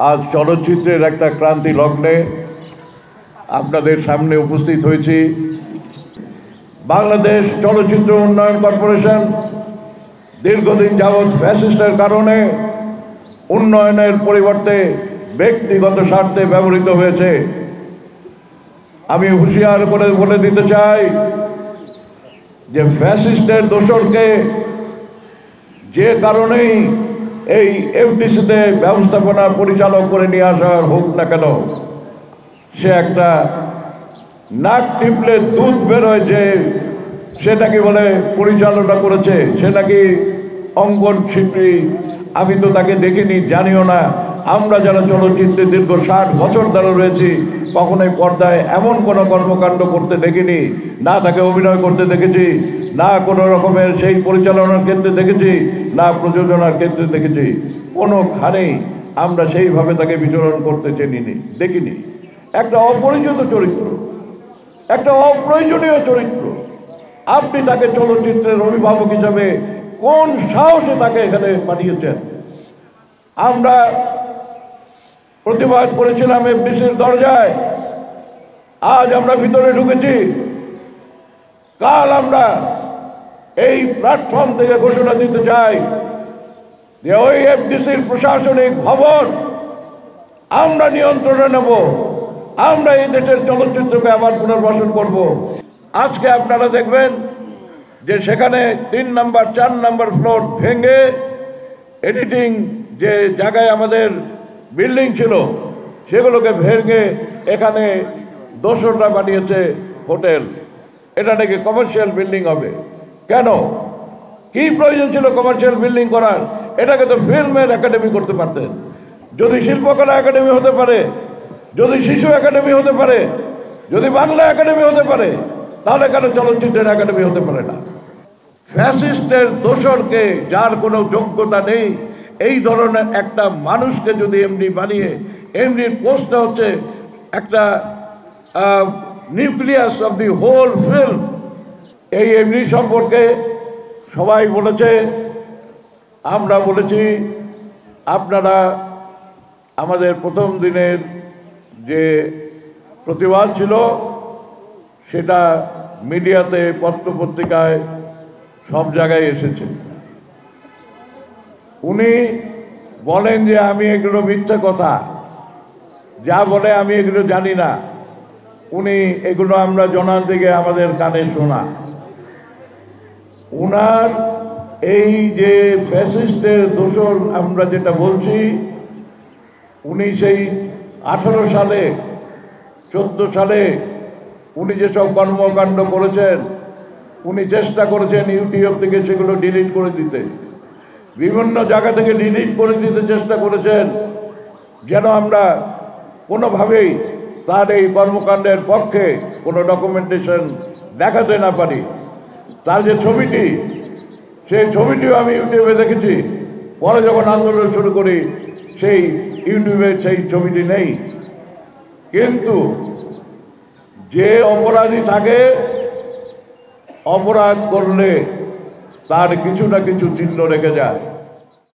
আজ চলচ্চিত্রের একটা ক্রান্তি লগ্নে আপনাদের সামনে উপস্থিত হয়েছি। বাংলাদেশ চলচ্চিত্র উন্নয়ন কর্পোরেশন দীর্ঘদিন যাবৎ ফ্যাসিস্টের কারণে উন্নয়নের পরিবর্তে ব্যক্তিগত স্বার্থে ব্যবহৃত হয়েছে। আমি হুঁশিয়ার করে বলে দিতে চাই যে ফ্যাসিস্টের দোসরকে যে কারণেই এই এফডিসিতে ব্যবস্থাপনা পরিচালক করে নিয়ে আসা হোক না কেন, সে একটা নাক টিপলে দুধ বেরোয় যে সেটাকে বলে পরিচালনা করেছে, সে নাকি অঙ্কন শিল্পী। আমি তো তাকে দেখিনি, জানিও না। আমরা যারা চলচ্চিত্রে দীর্ঘ 60 বছর ধরে রয়েছি, কখনোই পর্দায় এমন কোনো কর্মকাণ্ড করতে দেখিনি, না তাকে অভিনয় করতে দেখেছি, না কোনো রকমের সেই পরিচালনার ক্ষেত্রে দেখেছি, না প্রযোজনার ক্ষেত্রে দেখেছি। কোনোখানেই আমরা সেইভাবে তাকে বিচরণ করতে দেখিনি। একটা অপরিচিত চরিত্র, একটা অপ্রয়োজনীয় চরিত্র। আপনি তাকে চলচ্চিত্রের অভিভাবক হিসাবে কোন সাহসে তাকে এখানে পাঠিয়েছেন? আমরা প্রতিবাদ করেছিলাম এফডিসির দরজায়, আজ আমরা ভিতরে ঢুকেছি। কাল আমরা এই প্ল্যাটফর্ম থেকে ঘোষণা দিতে চাই যে ওই এফডিসির প্রশাসনিক ভবন আমরা নিয়ন্ত্রণে নেব, আমরা এই দেশের চলচ্চিত্রকে আবার পুনর্বাসন করব। আজকে আপনারা দেখবেন যে সেখানে 3 নম্বর 4 নম্বর ফ্লোর ভেঙে এডিটিং যে জায়গায় আমাদের বিল্ডিং ছিল সেগুলোকে ভেঙে এখানে দোসররা বানিয়েছে হোটেল। এটা নাকি কমার্শিয়াল বিল্ডিং হবে। কেন? কি প্রয়োজন ছিল কমার্শিয়াল বিল্ডিং করার? এটাকে তো ফিল্মের একাডেমি করতে পারতেন। যদি শিল্পকলা একাডেমি হতে পারে, যদি শিশু একাডেমি হতে পারে, যদি বাংলা একাডেমি হতে পারে, তাহলে কেন চলচ্চিত্রের একাডেমি হতে পারে না? ফ্যাসিস্টের দোসরকে, যার কোনো যোগ্যতা নেই, এই ধরনের একটা মানুষকে যদি এমডি বানিয়ে, এমডির পোস্টটা হচ্ছে একটা nucleus of the whole film. এই এমডি সম্পর্কে সবাই বলেছে, আমরা বলেছি। আপনারা আমাদের প্রথম দিনের যে প্রতিবাদ ছিল সেটা মিডিয়াতে, পত্রপত্রিকায়, সব জায়গায় এসেছে। উনি বলেন যে আমি এগুলো মিথ্যা কথা, যা বলে আমি এগুলো জানি না। উনি এগুলো আমরা জানার দিকে আমাদের কানে শোনা। উনার এই যে ফ্যাসিস্টের দোসর আমরা যেটা বলছি, উনি সেই 18 সালে 14 সালে উনি যেসব কর্মকাণ্ড করেছেন, উনি চেষ্টা করেছেন ইউটিউব থেকে সেগুলো ডিলিট করে দিতে, বিভিন্ন জায়গা থেকে ডিলিট করে দিতে চেষ্টা করেছেন, যেন আমরা কোনোভাবেই তার এই কর্মকাণ্ডের পক্ষে কোনো ডকুমেন্টেশন দেখাতে না পারি। তার যে ছবিটি, সেই ছবিটিও আমি ইউটিউবে দেখেছি। পরে যখন আন্দোলন শুরু করি সেই ইউটিউবে সেই ছবিটি নেই। কিন্তু যে অপরাধী থাকে, অপরাধ করলে তার কিছু না কিছু চিহ্ন রেখে যায়।